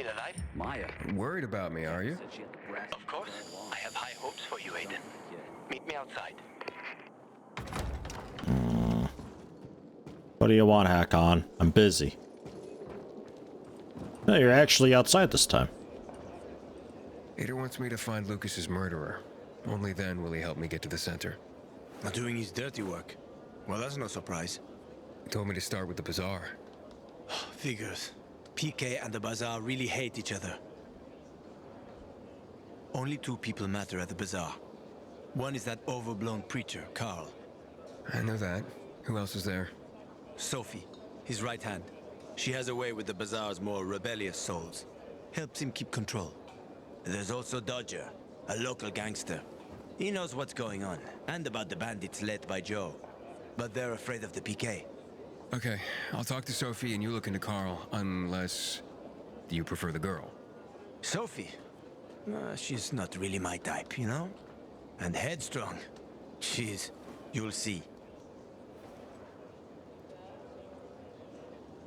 Still alive? Maya. Worried about me, are you? Of course. I have high hopes for you, Aiden. Meet me outside. What do you want, Hakon? I'm busy. No, you're actually outside this time. Ada wants me to find Lucas's murderer. Only then will he help me get to the center. Not doing his dirty work. Well, that's no surprise. He told me to start with the Bazaar. Figures. PK and the Bazaar really hate each other. Only two people matter at the Bazaar. One is that overblown preacher, Carl. I know that. Who else is there? Sophie, his right hand. She has a way with the Bazaar's more rebellious souls. Helps him keep control. There's also Dodger, a local gangster. He knows what's going on, and about the bandits led by Joe. But they're afraid of the PK. Okay, I'll talk to Sophie and you look into Carl, unless you prefer the girl. Sophie? She's not really my type, you know? And headstrong. You'll see.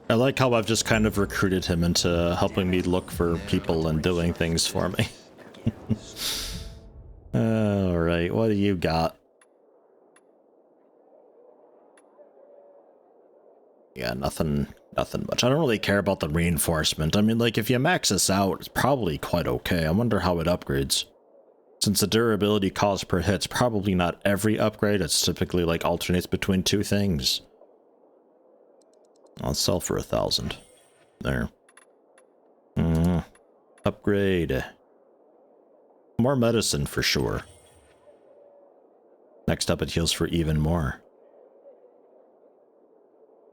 I like how I've just kind of recruited him into helping me look for people and doing things for me. Alright, what do you got? Yeah, nothing much. I don't really care about the reinforcement. I mean, like, if you max this out, it's probably quite okay. I wonder how it upgrades. Since the durability cost per hit's probably not every upgrade, it's typically like alternates between two things. I'll sell for 1,000. There. Upgrade. More medicine for sure. Next up, it heals for even more.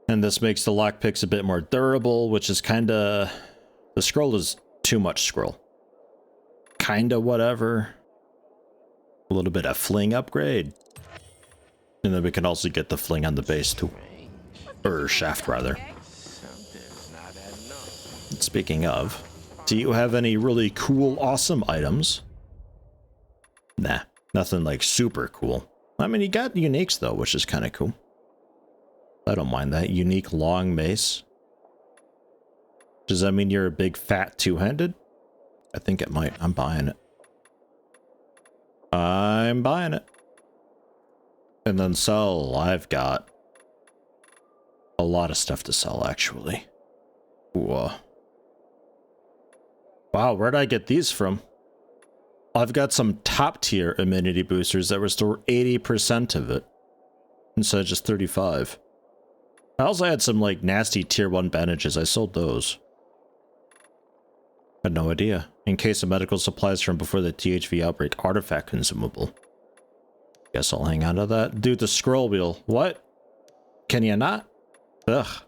And this makes the lockpicks a bit more durable, which is kinda... The scroll is too much scroll. Kinda whatever. A little bit of fling upgrade. And then we can also get the fling on the base too. Or shaft, rather. Speaking of, do you have any really cool, awesome items? Nah, nothing like super cool. I mean, you got uniques though, which is kind of cool. I don't mind that. Unique long mace. Does that mean you're a big fat two-handed? I think it might. I'm buying it. I'm buying it. And then sell. I've got a lot of stuff to sell, actually. Whoa. Wow, where'd I get these from? I've got some top-tier immunity boosters that restore 80% of it, instead of just 35. I also had some, like, nasty tier 1 bandages. I sold those. Had no idea. In case of medical supplies from before the THV outbreak, artifact consumable. Guess I'll hang on to that. Dude, the scroll wheel. What? Can you not? Ugh.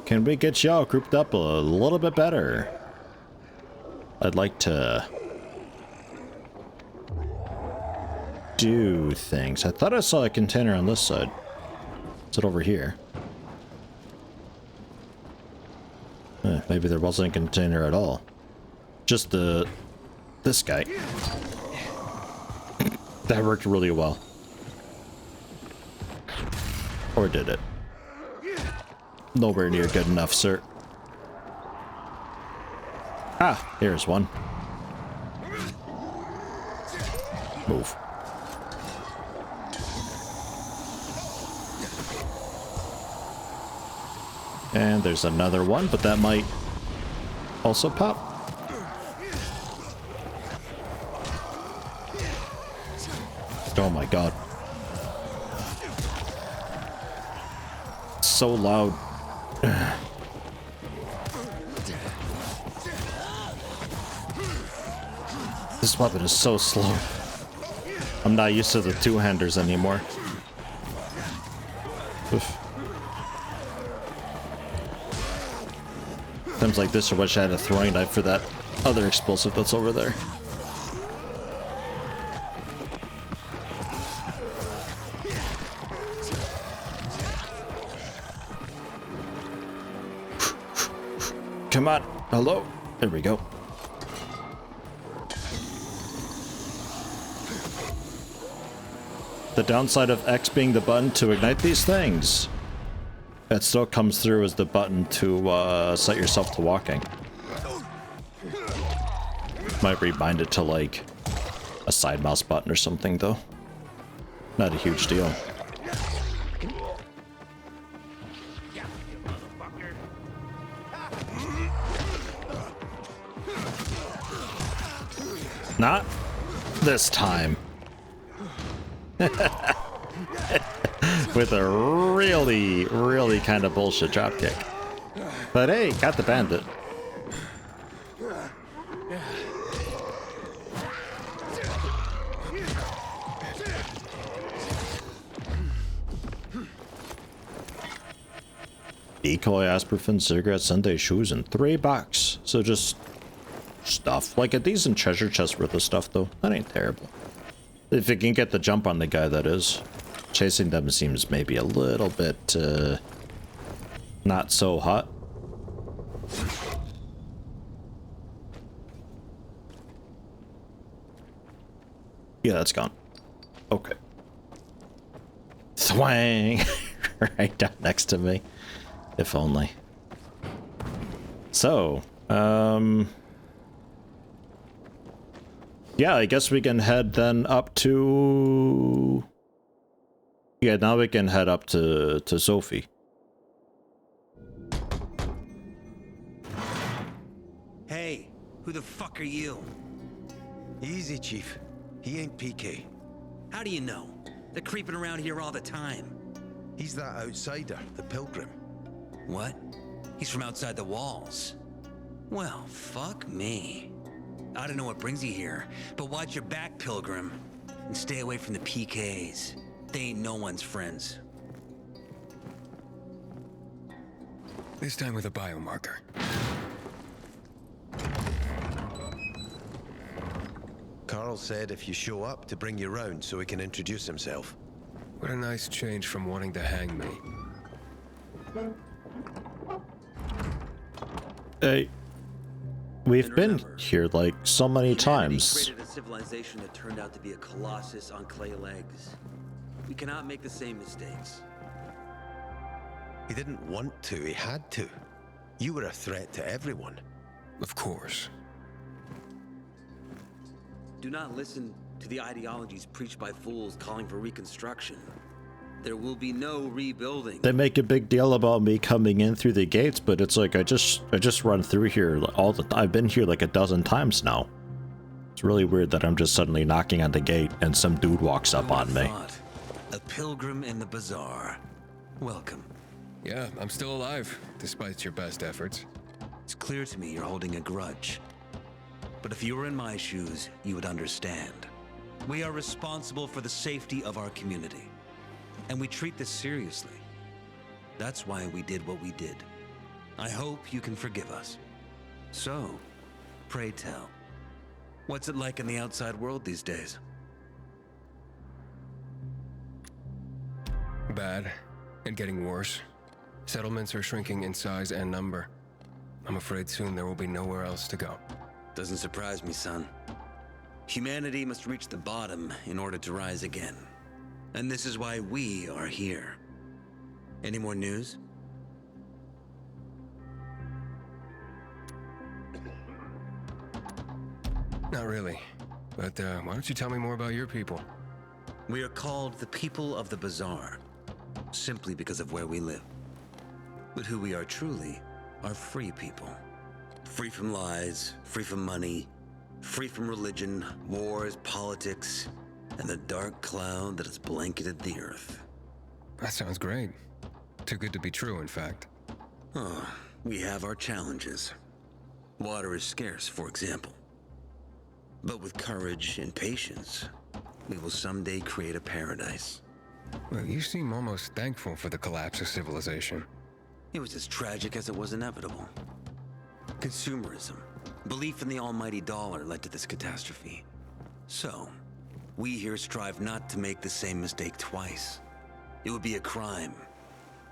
Can we get y'all grouped up a little bit better? I'd like to do things. I thought I saw a container on this side. Is it over here? Maybe there wasn't a container at all. Just this guy. That worked really well. Or did it? Nowhere near good enough, sir. Ah, here's one. Move. And there's another one, but that might also pop. Oh my god. So loud. This weapon is so slow. I'm not used to the two-handers anymore. Oof. Times like this, I wish I had a throwing knife for that other explosive that's over there. Come on. Hello. There we go. The downside of X being the button to ignite these things. It still comes through as the button to set yourself to walking. Might rebind it to like a side mouse button or something though. Not a huge deal. Not this time. With a really, really kind of bullshit dropkick. But hey, got the bandit. Decoy, Asperfin, cigarette, Sunday shoes, and $3. So just stuff. Like a decent treasure chest worth of stuff, though. That ain't terrible. If you can get the jump on the guy, that is. Chasing them seems maybe a little bit, not so hot. Yeah, that's gone. Okay. Swang! Right down next to me. If only. So, yeah, I guess we can head then up to... Yeah, now we can head up to Sophie. Hey, who the fuck are you? Easy, Chief. He ain't PK. How do you know? They're creeping around here all the time. He's that outsider, the pilgrim. What? He's from outside the walls. Well, fuck me. I don't know what brings you here, but watch your back, pilgrim. And stay away from the PKs. They ain't no one's friends. This time with a biomarker. Carl said if you show up to bring you round so he can introduce himself. What a nice change from wanting to hang me. Hey, we've been here like so many times. Created a civilization that turned out to be a colossus on clay legs. We cannot make the same mistakes. He didn't want to, he had to. You were a threat to everyone. Of course. Do not listen to the ideologies preached by fools calling for reconstruction. There will be no rebuilding. They make a big deal about me coming in through the gates, but it's like I just run through here all the time. I've been here like a dozen times now. It's really weird that I'm just suddenly knocking on the gate and some dude walks up on me. A pilgrim in the bazaar. Welcome. Yeah, I'm still alive, despite your best efforts. It's clear to me you're holding a grudge. But if you were in my shoes, you would understand. We are responsible for the safety of our community. And we treat this seriously. That's why we did what we did. I hope you can forgive us. So, pray tell, what's it like in the outside world these days? Bad, and getting worse. Settlements are shrinking in size and number. I'm afraid soon there will be nowhere else to go. Doesn't surprise me, son. Humanity must reach the bottom in order to rise again. And this is why we are here. Any more news? Not really. But why don't you tell me more about your people? We are called the people of the Bazaar, simply because of where we live. But who we are truly are free people. Free from lies, free from money, free from religion, wars, politics, and the dark cloud that has blanketed the earth. That sounds great. Too good to be true, in fact. Oh, we have our challenges. Water is scarce, for example. But with courage and patience, we will someday create a paradise. Well, you seem almost thankful for the collapse of civilization. It was as tragic as it was inevitable. Consumerism, belief in the almighty dollar led to this catastrophe. So, we here strive not to make the same mistake twice. It would be a crime.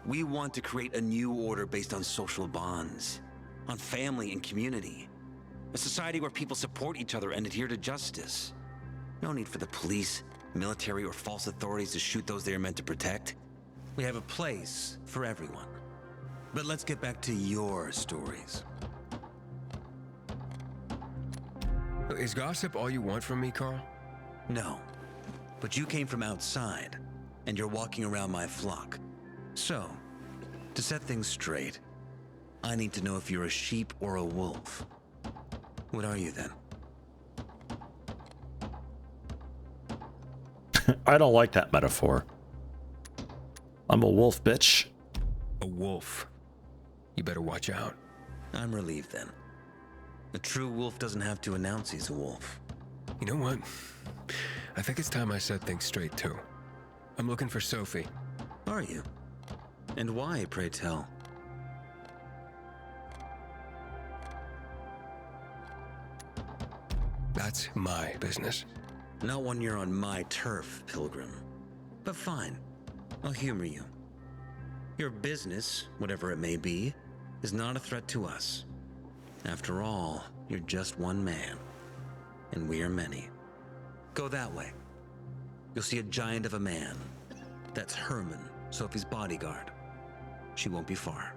We want to create a new order based on social bonds, on family and community. A society where people support each other and adhere to justice. No need for the police, military, or false authorities to shoot those they are meant to protect. We have a place for everyone. But let's get back to your stories. Is gossip all you want from me, Carl? No. But you came from outside, and you're walking around my flock. So, to set things straight, I need to know if you're a sheep or a wolf. What are you then? I don't like that metaphor. I'm a wolf, bitch. A wolf. You better watch out. I'm relieved then. A true wolf doesn't have to announce he's a wolf. You know what? I think it's time I set things straight, too. I'm looking for Sophie. Are you? And why, pray tell? That's my business. Not when you're on my turf, Pilgrim. But fine, I'll humor you. Your business, whatever it may be, is not a threat to us. After all, you're just one man, and we are many. Go that way. You'll see a giant of a man. That's Herman, Sophie's bodyguard. She won't be far.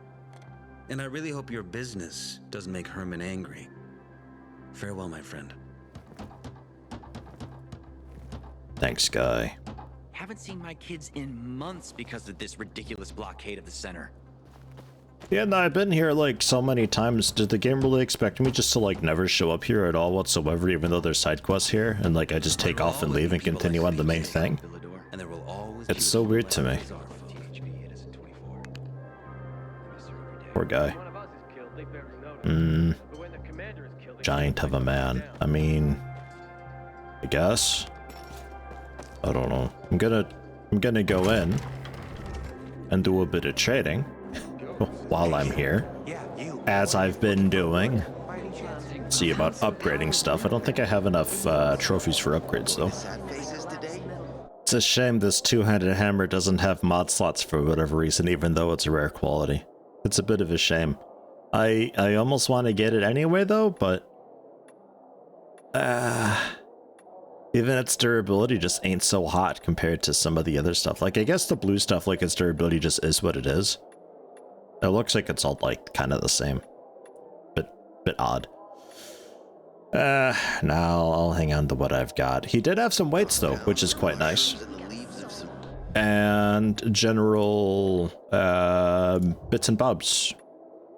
And I really hope your business doesn't make Herman angry. Farewell, my friend. Thanks, guy. Haven't seen my kids in months because of this ridiculous blockade of the center. Yeah, no, I've been here like so many times. Did the game really expect me just to like never show up here at all whatsoever, even though there's side quests here, and like I just take off and leave and continue on the main thing? And there will always It's so weird to me. Poor guy. Giant of a man. I mean, I guess. I don't know. I'm gonna go in and do a bit of trading while I'm here, as I've been doing. See about upgrading stuff. I don't think I have enough trophies for upgrades though. It's a shame this two-handed hammer doesn't have mod slots for whatever reason, even though it's a rare quality. It's a bit of a shame. I almost want to get it anyway though, but even its durability just ain't so hot compared to some of the other stuff. Like, I guess the blue stuff, like, its durability just is what it is. It looks like it's all, like, kind of the same. Bit odd. Now I'll hang on to what I've got. He did have some weights, though, which is quite nice. And general, bits and bobs.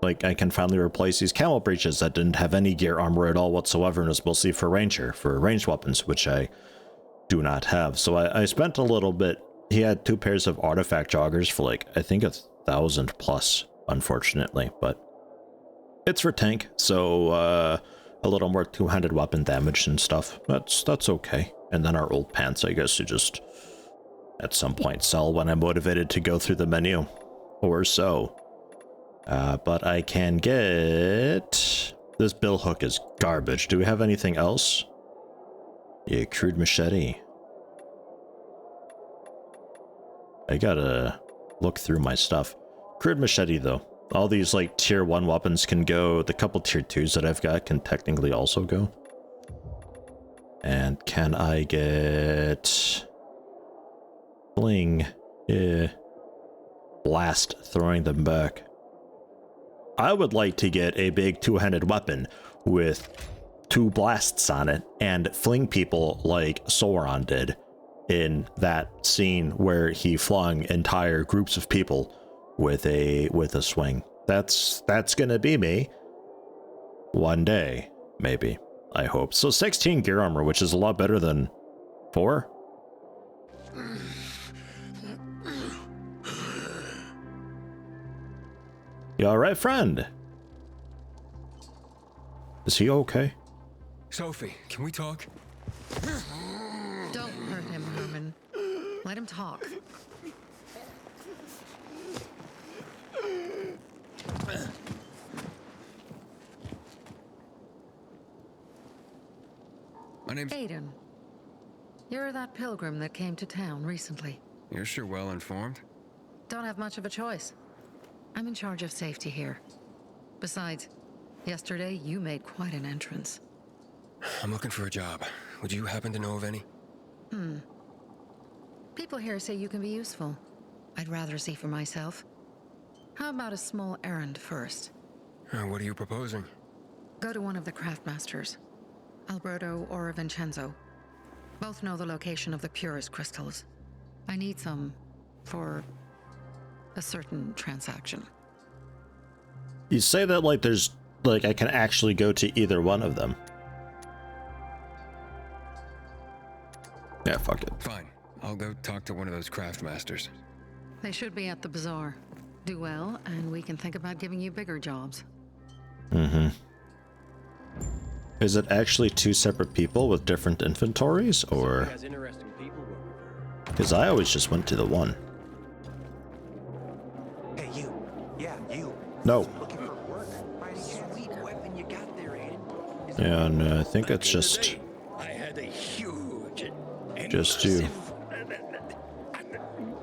Like, I can finally replace these camel breeches that didn't have any gear armor at all whatsoever and was mostly for ranged weapons, which I do not have. So I spent a little bit. He had 2 pairs of artifact joggers for like, I think 1,000 plus, unfortunately, but it's for tank, so a little more two-handed weapon damage and stuff. That's okay. And then our old pants, I guess, to just at some point sell when I'm motivated to go through the menu, or so. But I can get... This bill hook is garbage. Do we have anything else? Yeah, crude machete. I gotta look through my stuff. Crude machete, though. All these, like, tier 1 weapons can go. The couple tier 2s that I've got can technically also go. And can I get... Bling. Yeah. Blast, throwing them back. I would like to get a big two-handed weapon with 2 blasts on it and fling people like Sauron did in that scene where he flung entire groups of people with a swing. That's gonna be me one day, maybe. I hope. So 16 gear armor, which is a lot better than 4. You alright, friend? Is he okay? Sophie, can we talk? Don't hurt him, Herman. Let him talk. My name's... Aiden. You're that pilgrim that came to town recently. You're sure well informed. Don't have much of a choice. I'm in charge of safety here. Besides, yesterday you made quite an entrance. I'm looking for a job. Would you happen to know of any? People here say you can be useful. I'd rather see for myself. How about a small errand first? What are you proposing? Go to one of the craftmasters, Alberto or Vincenzo. Both know the location of the purest crystals. I need some for a certain transaction. You say that like there's like I can actually go to either one of them. Yeah, fuck it. Fine. I'll go talk to one of those craftmasters. They should be at the Bazaar. Do well, and we can think about giving you bigger jobs. Mm-hmm. Is it actually two separate people with different inventories, or? Because I always just went to the one. Hey, you. Yeah, you. No. Looking for work? Sweet weapon you got there, Aiden. Yeah, no, I think it's just. I had a huge. Just you.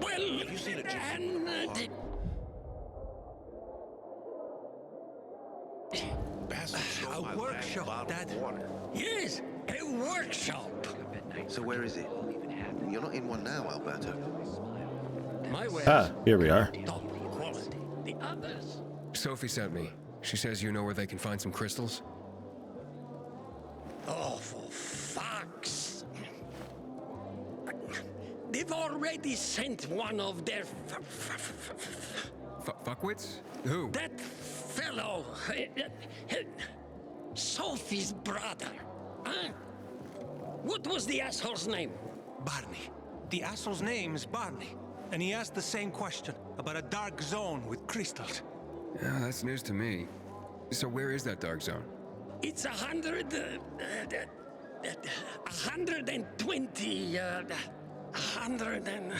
Well, and A workshop, Dad. yes, a workshop. So where is it? You're not in one now, Alberto. My way. Ah, here we are. Top quality. The others. Sophie sent me. She says you know where they can find some crystals. Oh, for fuck's. They've already sent one of their. Fuckwits? Who? That fellow. Sophie's brother. Huh? What was the asshole's name? Barney. The asshole's name is Barney. And he asked the same question about a dark zone with crystals. Yeah, that's news to me. So where is that dark zone? It's 120. 100 and.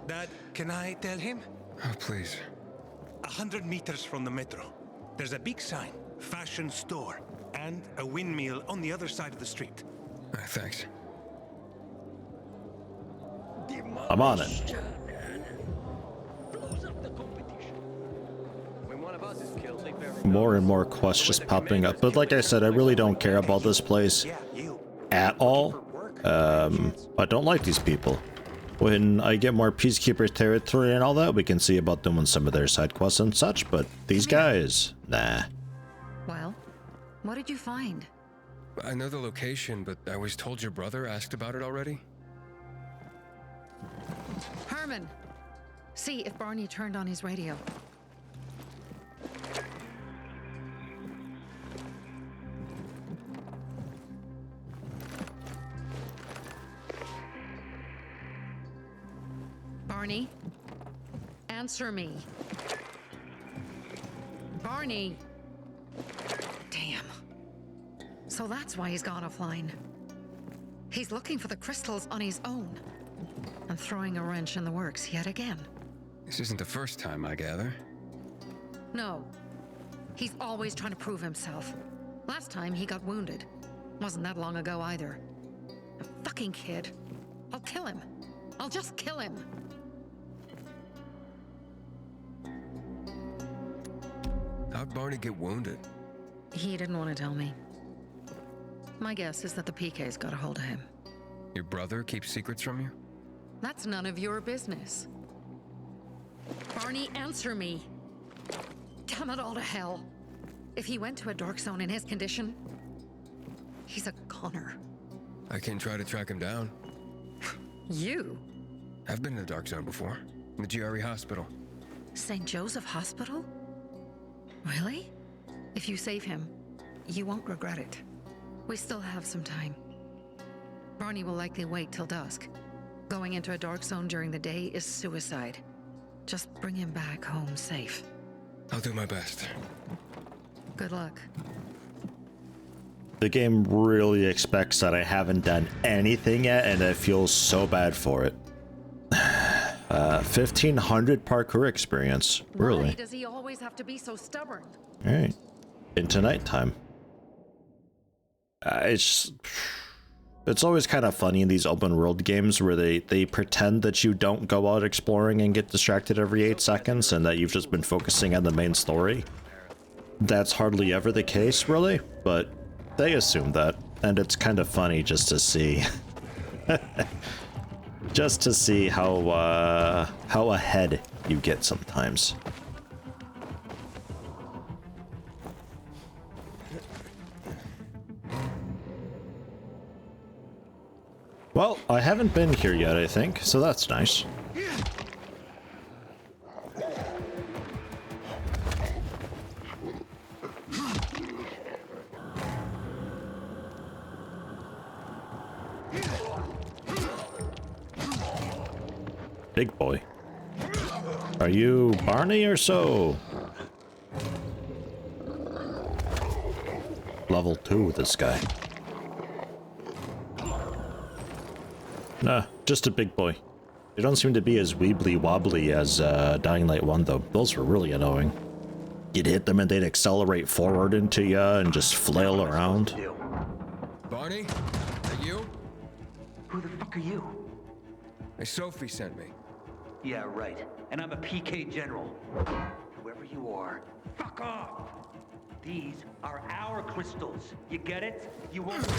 Dad, can I tell him? Oh, please. 100 meters from the metro. There's a big sign, fashion store, and a windmill on the other side of the street. Thanks. I'm on it. More and more quests just popping up, but like I said, I really don't care about this place at all. I don't like these people. When I get more Peacekeeper territory and all that, we can see about doing some of their side quests and such, but these guys, nah. Well, what did you find? I know the location, but I was told your brother asked about it already. Herman! See if Barney turned on his radio. Barney, answer me. Barney! Damn. So that's why he's gone offline. He's looking for the crystals on his own. And throwing a wrench in the works yet again. This isn't the first time, I gather. No. He's always trying to prove himself. Last time he got wounded. Wasn't that long ago either. A fucking kid. I'll kill him. I'll just kill him. How'd Barney get wounded? He didn't want to tell me. My guess is that the PK's got a hold of him. Your brother keeps secrets from you? That's none of your business. Barney, answer me. Damn it all to hell. If he went to a dark zone in his condition, he's a goner. I can try to track him down. You? I've been in the dark zone before. In the GRE hospital. St. Joseph Hospital? Really? If you save him, you won't regret it. We still have some time. Barney will likely wait till dusk. Going into a dark zone during the day is suicide. Just bring him back home safe. I'll do my best. Good luck. The game really expects that I haven't done anything yet, and I feel so bad for it. 1,500 parkour experience. Really? Why does he always have to be so stubborn? Alright. Into nighttime. It's always kind of funny in these open world games where they pretend that you don't go out exploring and get distracted every 8 seconds and that you've just been focusing on the main story. That's hardly ever the case, really, but they assume that, and it's kind of funny just to see. Just to see how ahead you get sometimes. Well, I haven't been here yet, I think, so that's nice. Big boy. Are you Barney or so? Level 2, this guy. Nah, just a big boy. They don't seem to be as weebly wobbly as Dying Light 1 though. Those were really annoying. You'd hit them and they'd accelerate forward into you and just flail around. Barney? Are you? Who the fuck are you? Hey, Sophie sent me. Yeah, right. And I'm a PK general. Whoever you are, fuck off! These are our crystals. You get it? You won't get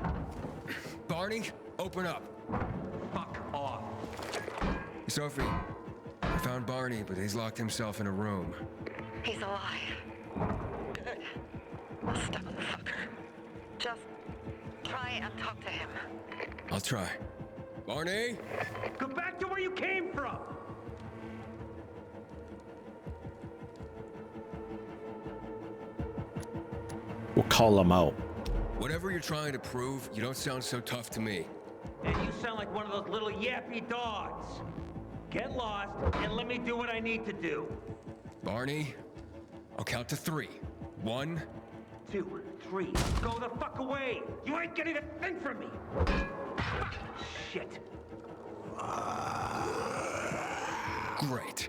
it. Barney, open up. Fuck off. Sophie, I found Barney, but he's locked himself in a room. He's alive. Good. Stubborn fucker. Just try and talk to him. I'll try. Barney? Go back to where you came from! We'll call him out. Whatever you're trying to prove, you don't sound so tough to me. And you sound like one of those little yappy dogs. Get lost and let me do what I need to do. Barney, I'll count to 3. 1, 2, 3. Go the fuck away! You ain't getting a thing from me! Fuck! Shit. great.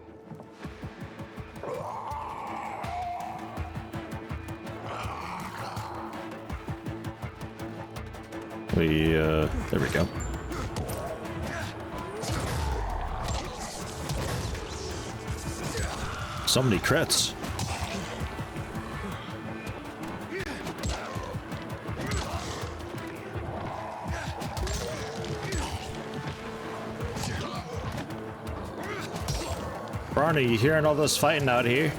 There we go. So many crits. Barney, you hearing all this fighting out here?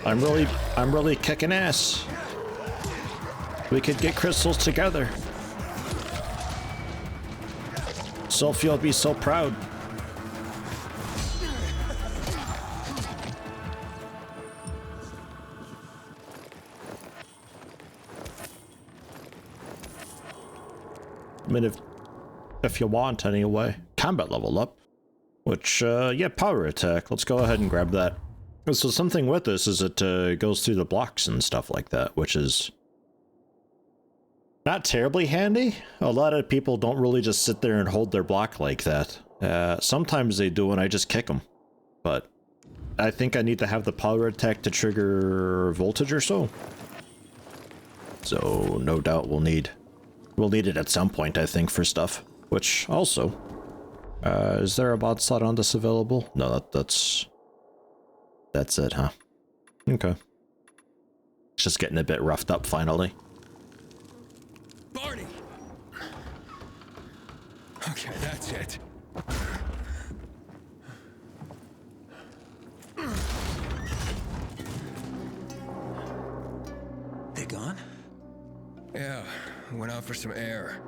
I'm really kicking ass. We could get crystals together. Sophia will be so proud. I mean, if you want anyway. Combat level up. Which, yeah, power attack. Let's go ahead and grab that. So something with this is it goes through the blocks and stuff like that, which is not terribly handy. A lot of people don't really just sit there and hold their block like that. Sometimes they do and I just kick them. But I think I need to have the power attack to trigger voltage or so. So no doubt we'll need it at some point, I think, for stuff. Which also, is there a mod slot on this available? No, that's it, huh? Okay. It's just getting a bit roughed up finally. Barney! Okay, that's it. They gone? Yeah, went out for some air.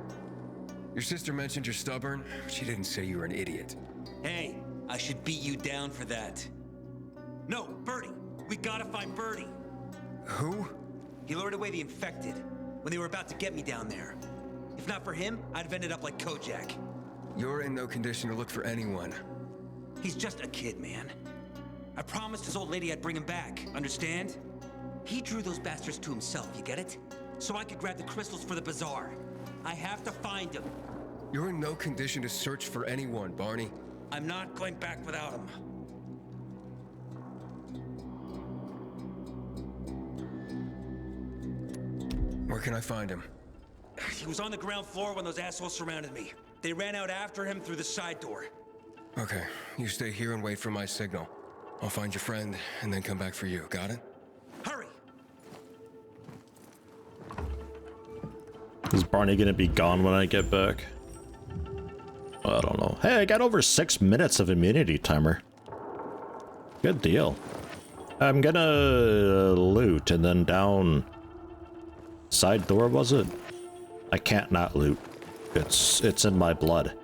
Your sister mentioned you're stubborn. She didn't say you were an idiot. Hey, I should beat you down for that. No, Birdie! We gotta find Birdie! Who? He lured away the infected when they were about to get me down there. If not for him, I'd have ended up like Kojak. You're in no condition to look for anyone. He's just a kid, man. I promised his old lady I'd bring him back, understand? He drew those bastards to himself, you get it? So I could grab the crystals for the Bazaar. I have to find him. You're in no condition to search for anyone, Barney. I'm not going back without him. Where can I find him? He was on the ground floor when those assholes surrounded me. They ran out after him through the side door. Okay, you stay here and wait for my signal. I'll find your friend and then come back for you, got it? Hurry! Is Barney gonna be gone when I get back? I don't know. Hey, I got over 6 minutes of immunity timer. Good deal. I'm gonna loot and then down side door, was it? I can't not loot. It's in my blood.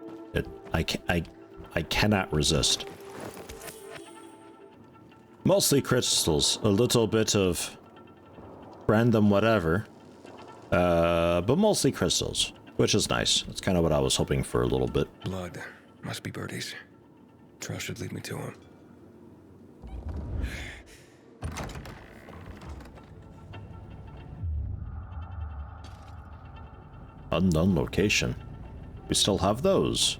I cannot resist. Mostly crystals, a little bit of random whatever, but mostly crystals, which is nice. That's kind of what I was hoping for a little bit. Blood. Must be Birdie's. Trail should lead me to him. Unknown location. We still have those.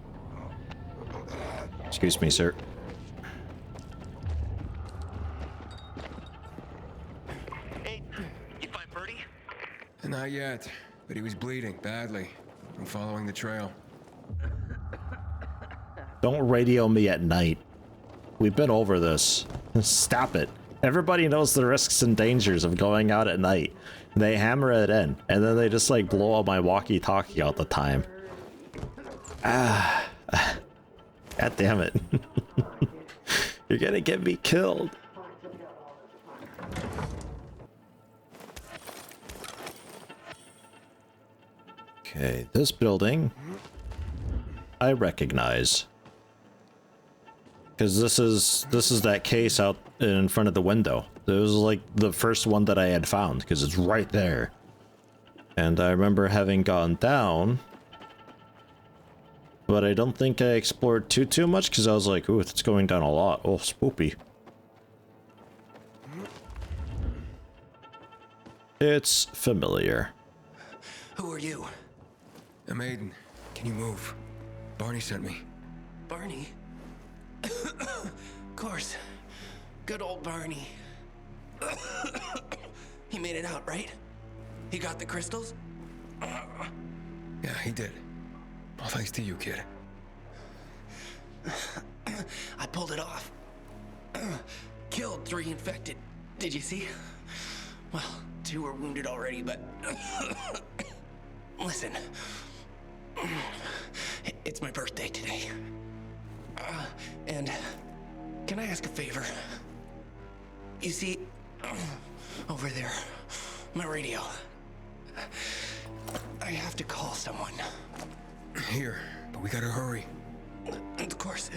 Excuse me, sir. Hey, you find Birdie? Not yet, but he was bleeding badly from following the trail. Don't radio me at night. We've been over this. Stop it. Everybody knows the risks and dangers of going out at night. They hammer it in, and then they just like blow up my walkie-talkie all the time. God damn it. You're gonna get me killed. Okay, this building I recognize. Because this is that case out in front of the window. It was like the first one that I had found, because it's right there. And I remember having gone down, but I don't think I explored too much, because I was like, ooh, it's going down a lot. Oh, spoopy. It's familiar. Who are you? A maiden. Can you move? Barney sent me. Barney? Of course. Good old Barney. He made it out, right? He got the crystals? Yeah, he did. All thanks to you, kid. I pulled it off. Killed 3 infected. Did you see? Well, 2 were wounded already, but... Listen. It's my birthday today. And can I ask a favor? You see, over there, my radio. I have to call someone. Here, but we gotta hurry. Of course.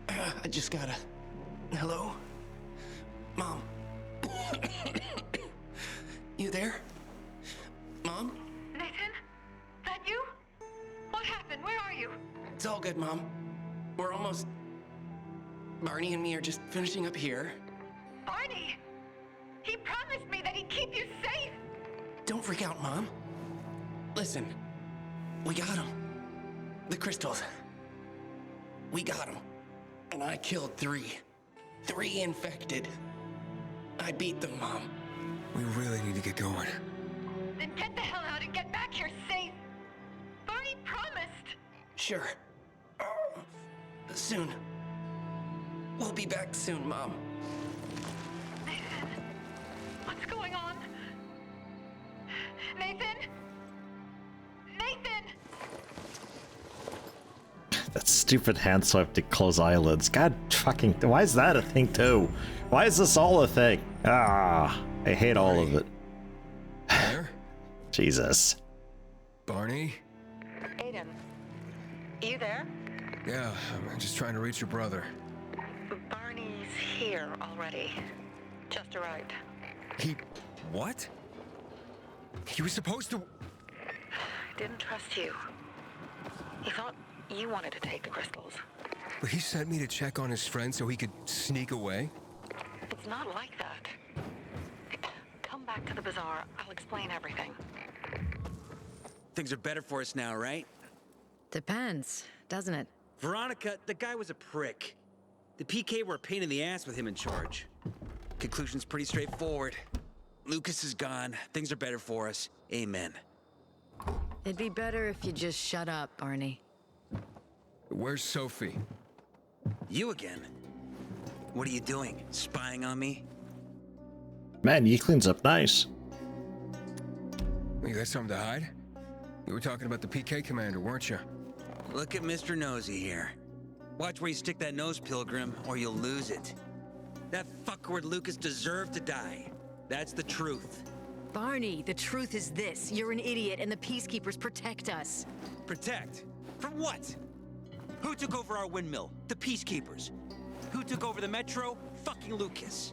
I just gotta... Hello? Mom? You there? Mom? Nathan? That you? What happened? Where are you? It's all good, Mom. We're almost... Barney and me are just finishing up here. Barney! He promised me that he'd keep you safe! Don't freak out, Mom. Listen, we got him. The crystals. We got him. And I killed 3. 3 infected. I beat them, Mom. We really need to get going. Then get the hell out and get back here safe! Barney promised! Sure. Soon. We'll be back soon, Mom. Nathan, what's going on? Nathan? Nathan! That stupid hand swipe to close eyelids. God fucking... Why is that a thing too? Why is this all a thing? Ah, I hate all of it. There? Jesus. Barney? Aiden, you there? Yeah, I'm just trying to reach your brother. Barney's here already. Just arrived. He... what? He was supposed to... Didn't trust you. He thought you wanted to take the crystals. But he sent me to check on his friend so he could sneak away? It's not like that. Come back to the bazaar. I'll explain everything. Things are better for us now, right? Depends, doesn't it? Veronica, the guy was a prick. The PK were a pain in the ass with him in charge. Conclusion's pretty straightforward. Lucas is gone. Things are better for us. Amen. It'd be better if you just shut up, Barney. Where's Sophie? You again? What are you doing? Spying on me? Man, he cleans up nice. You got something to hide? You were talking about the PK commander, weren't you? Look at Mr. Nosy here. Watch where you stick that nose, Pilgrim, or you'll lose it. That fuckward Lucas deserved to die. That's the truth. Barney, the truth is this. You're an idiot and the Peacekeepers protect us. Protect? From what? Who took over our windmill? The Peacekeepers. Who took over the metro? Fucking Lucas.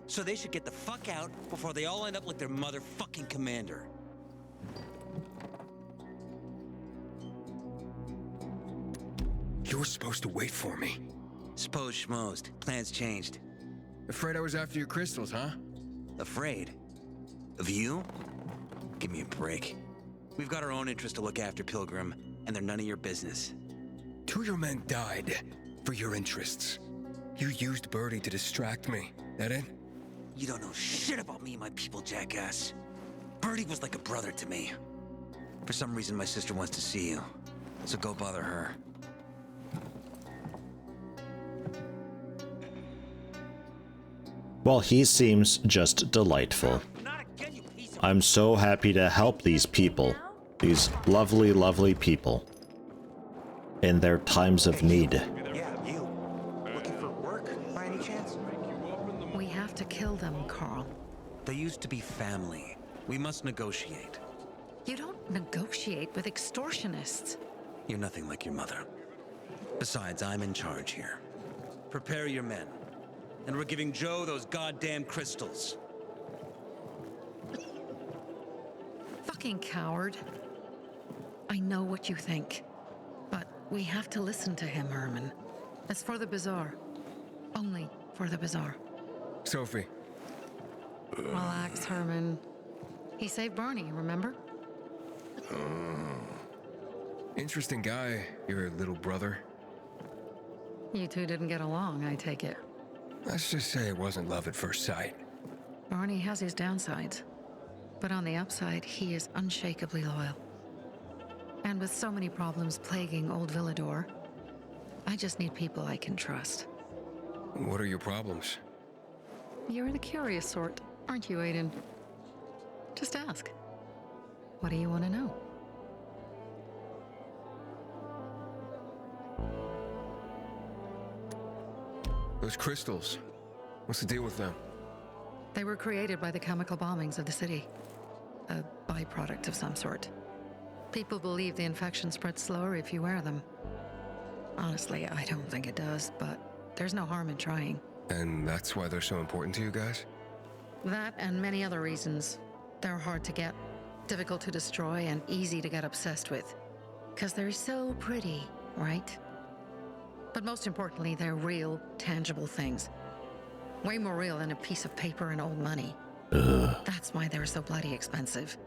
So they should get the fuck out before they all end up like their motherfucking commander. You were supposed to wait for me. S'posed schmozed. Plans changed. Afraid I was after your crystals, huh? Afraid? Of you? Give me a break. We've got our own interests to look after, Pilgrim, and they're none of your business. 2 of your men died for your interests. You used Birdie to distract me. That it? You don't know shit about me and my people, jackass. Birdie was like a brother to me. For some reason, my sister wants to see you, so go bother her. Well, he seems just delightful. I'm so happy to help these people. These lovely, lovely people. In their times of need. Yeah, you. Looking for work, by any chance? We have to kill them, Carl. They used to be family. We must negotiate. You don't negotiate with extortionists. You're nothing like your mother. Besides, I'm in charge here. Prepare your men. And we're giving Joe those goddamn crystals. Fucking coward. I know what you think. But we have to listen to him, Herman. It's for the Bazaar. Only for the Bazaar. Sophie. Relax, Herman. He saved Barney, remember? Interesting guy, your little brother. You two didn't get along, I take it. Let's just say it wasn't love at first sight. Barney has his downsides. But on the upside, he is unshakably loyal. And with so many problems plaguing old Villador, I just need people I can trust. What are your problems? You're the curious sort, aren't you, Aiden? Just ask. What do you want to know? Those crystals. What's the deal with them? They were created by the chemical bombings of the city. A byproduct of some sort. People believe the infection spreads slower if you wear them. Honestly, I don't think it does, but there's no harm in trying. And that's why they're so important to you guys? That and many other reasons. They're hard to get, difficult to destroy, and easy to get obsessed with. 'Cause they're so pretty, right? But most importantly, they're real, tangible things. Way more real than a piece of paper and old money. That's why they're so bloody expensive.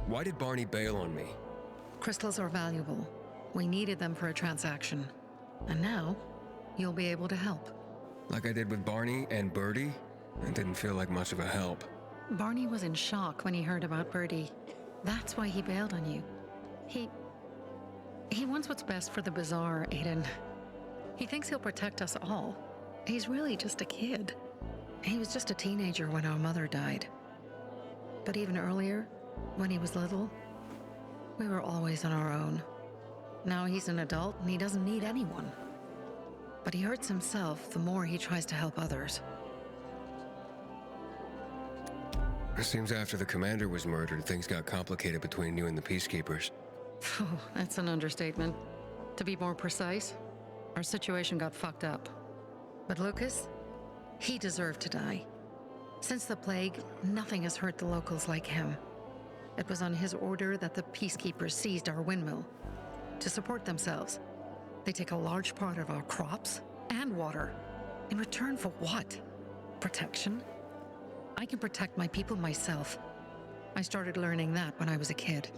Why did Barney bail on me? Crystals are valuable. We needed them for a transaction. And now, you'll be able to help. Like I did with Barney and Birdie? It didn't feel like much of a help. Barney was in shock when he heard about Birdie. That's why he bailed on you. He wants what's best for the Bazaar, Aiden. He thinks he'll protect us all. He's really just a kid. He was just a teenager when our mother died. But even earlier, when he was little, we were always on our own. Now he's an adult and he doesn't need anyone. But he hurts himself the more he tries to help others. It seems after the commander was murdered, things got complicated between you and the Peacekeepers. Oh, that's an understatement. To be more precise, our situation got fucked up. But Lucas, he deserved to die. Since the plague, nothing has hurt the locals like him. It was on his order that the Peacekeepers seized our windmill. To support themselves, they take a large part of our crops and water. In return for what? Protection? I can protect my people myself. I started learning that when I was a kid.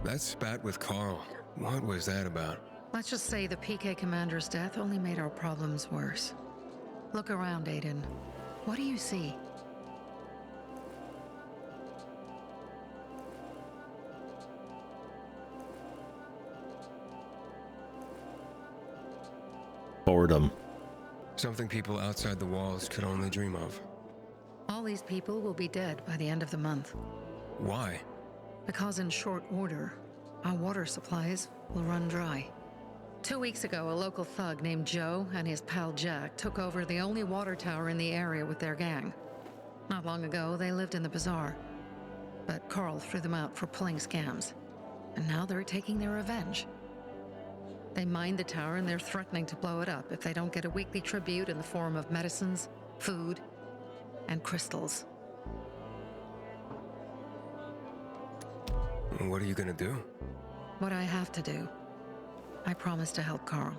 That spat with Carl. What was that about? Let's just say the PK commander's death only made our problems worse. Look around, Aiden. What do you see? Boredom. Something people outside the walls could only dream of. All these people will be dead by the end of the month. Why? Because in short order, our water supplies will run dry. 2 weeks ago, a local thug named Joe and his pal Jack took over the only water tower in the area with their gang. Not long ago, they lived in the Bazaar, but Carl threw them out for pulling scams. And now they're taking their revenge. They mined the tower and they're threatening to blow it up if they don't get a weekly tribute in the form of medicines, food, and crystals. What are you gonna do? What I have to do. I promised to help Carl.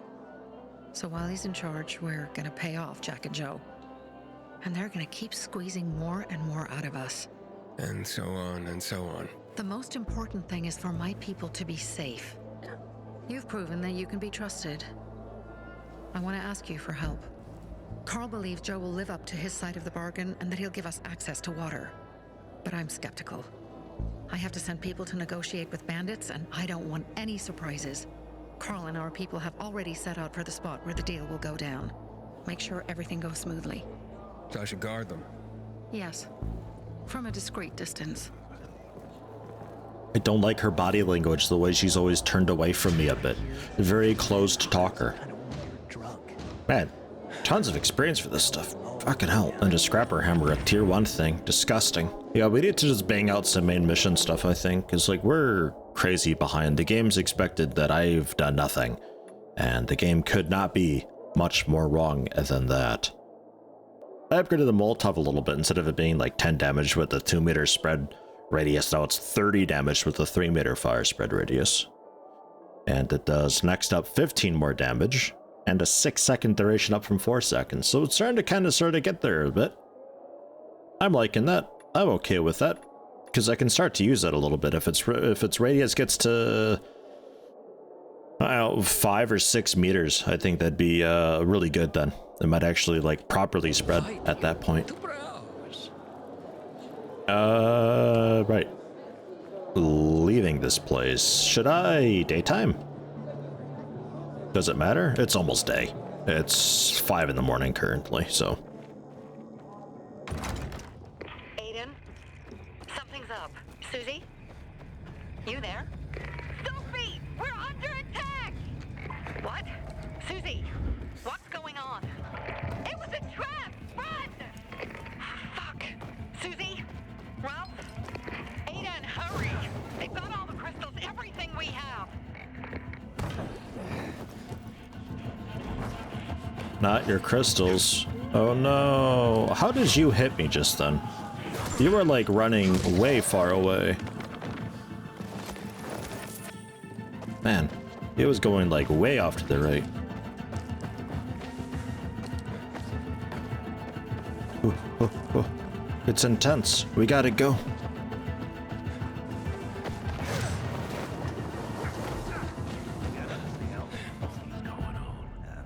So while he's in charge, we're gonna pay off Jack and Joe. And they're gonna keep squeezing more and more out of us. And so on and so on. The most important thing is for my people to be safe. You've proven that you can be trusted. I want to ask you for help. Carl believes Joe will live up to his side of the bargain and that he'll give us access to water. But I'm skeptical. I have to send people to negotiate with bandits, and I don't want any surprises. Carl and our people have already set out for the spot where the deal will go down. Make sure everything goes smoothly. So I should guard them? Yes. From a discreet distance. I don't like her body language, the way she's always turned away from me a bit. A very closed talker. Man, tons of experience for this stuff. Fucking hell. And a scrapper hammer, a tier 1 thing. Disgusting. Yeah, we need to just bang out some main mission stuff, I think. Because, like, we're crazy behind. The game's expected that I've done nothing. And the game could not be much more wrong than that. I upgraded the Molotov a little bit. Instead of it being like 10 damage with a 2-meter spread radius, now it's 30 damage with a 3-meter fire spread radius. And it does next up 15 more damage. And a 6-second duration up from 4 seconds. So it's starting to kind of get there a bit. I'm liking that. I'm okay with that. Because I can start to use that a little bit. If its radius gets to, I don't know, 5 or 6 meters, I think that'd be really good then. It might actually like properly spread at that point. Right. Leaving this place. Should I daytime? Does it matter? It's almost day. It's 5 in the morning currently, so. Aiden? Something's up. Susie? You there? Sophie! We're under attack! What? Susie, what's going on? It was a trap! Run! Fuck! Susie? Ralph? Aiden, hurry! They've got all the crystals, everything we have! Not your crystals. Oh no. How did you hit me just then? You were like running way far away. Man, it was going like way off to the right. It's intense. We gotta go.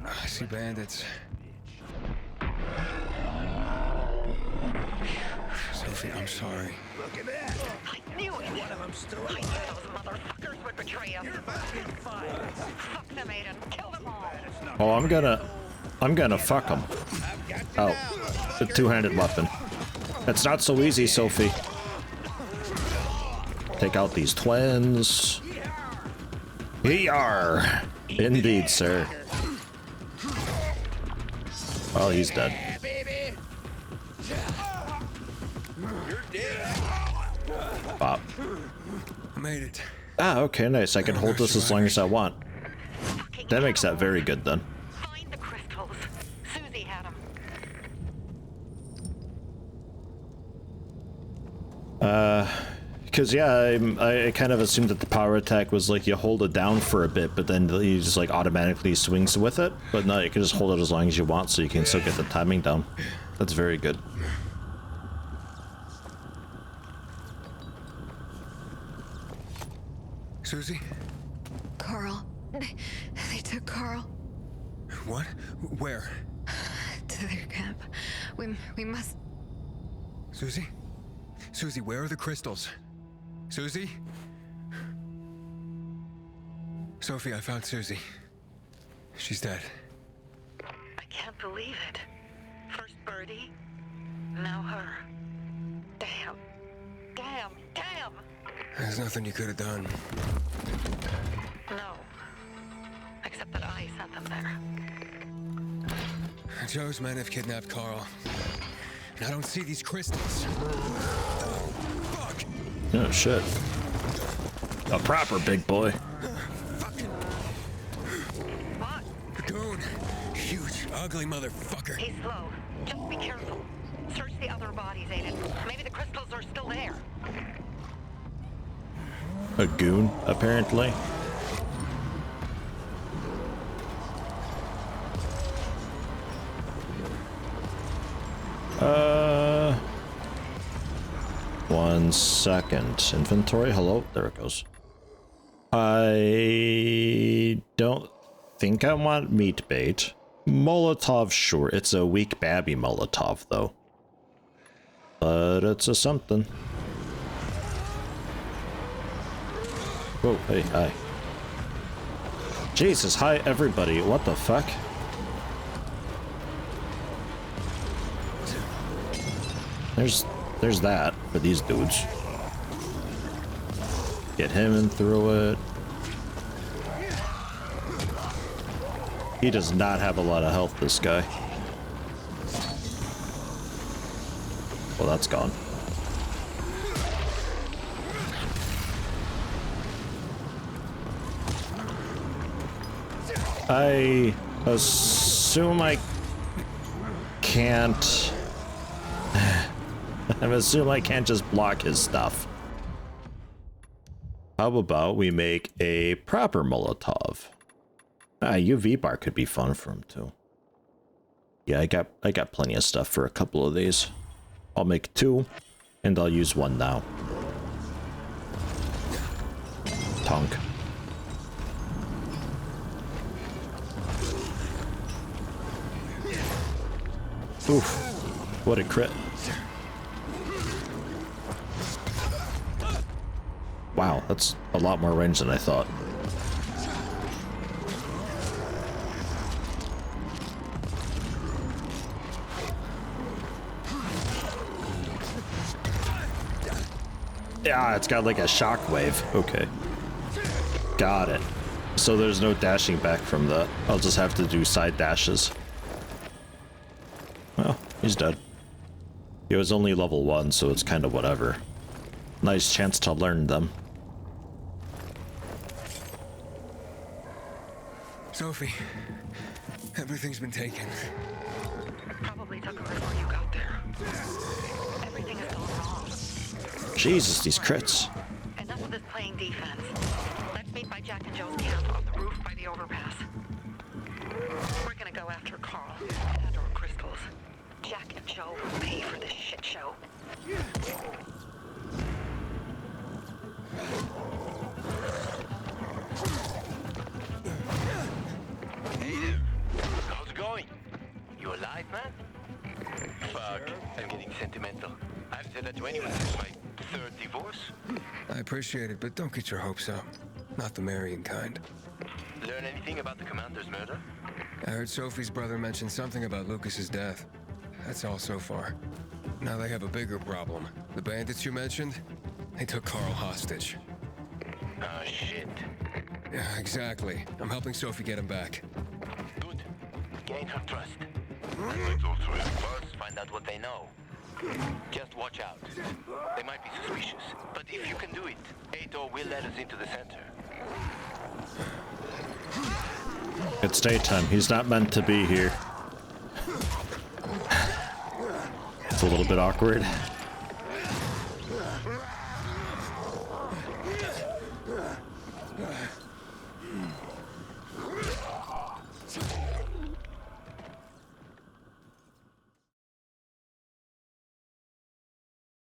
I see bandits. Sophie, I'm sorry. I knew it! One of them still alive. I knew those motherfuckers would betray us. You're about to get fired. Fuck them, Aiden. Kill them all. Oh, I'm gonna fuck them. Oh, the two-handed weapon. It's not so easy, Sophie. Take out these twins. Yar! Indeed, sir. Oh, he's dead. Pop. I made it. Ah, okay, nice. I can hold this as long as I want. That makes that very good, then. Find the crystals. Susie had them. Because, yeah, I kind of assumed that the power attack was like you hold it down for a bit, but then he just like automatically swings with it. But no, you can just hold it as long as you want, so you can still get the timing down. That's very good. Susie? Carl. They took Carl. What? Where? To their camp. We must... Susie? Susie, where are the crystals? Susie? Sophie, I found Susie. She's dead. I can't believe it. First Birdie, now her. Damn. Damn. Damn! There's nothing you could have done. No. Except that I sent them there. Joe's men have kidnapped Carl. And I don't see these crystals. Fuck! Oh, shit. A proper big boy. What? Goon. Huge, ugly motherfucker. He's slow. Just be careful. Search the other bodies, Aiden. Maybe the crystals are still there. A goon, apparently. One second. Inventory, hello? There it goes. I don't think I want meat bait. Molotov, sure. It's a weak babby Molotov, though. But it's a something. Whoa, hey, hi. Jesus, hi everybody. What the fuck? There's that for these dudes. Get him in through it. He does not have a lot of health, this guy. Well, that's gone. I assume I can't... I assume I can't just block his stuff. How about we make a proper Molotov? UV bar could be fun for him too. Yeah, I got plenty of stuff for a couple of these. I'll make 2, and I'll use 1 now. Tonk. Oof. What a crit. Wow, that's a lot more range than I thought. Yeah, it's got like a shockwave. Okay. Got it. So there's no dashing back from that. I'll just have to do side dashes. Well, he's dead. He was only level 1, so it's kind of whatever. Nice chance to learn them. Sophie, everything's been taken. Probably took them before you got there. Everything is going wrong. Jesus, these crits. Enough of this playing defense. Let's meet by Jack and Joe's camp on the roof by the overpass. We're gonna go after Carl and our crystals. Jack and Joe will pay for this shit show. Hey there. How's it going? You alive, man? Fuck, I'm getting sentimental. I've said that to anyone since my 3rd divorce. I appreciate it, but don't get your hopes up. Not the marrying kind. Learn anything about the commander's murder? I heard Sophie's brother mention something about Lucas's death. That's all so far. Now they have a bigger problem. The bandits you mentioned, they took Carl hostage. Oh, shit. Yeah, exactly. I'm helping Sophie get him back. Good. Gain her trust. Let's all three of us find out what they know. Just watch out. They might be suspicious, but if you can do it, Ator will let us into the center. It's daytime. He's not meant to be here. It's a little bit awkward.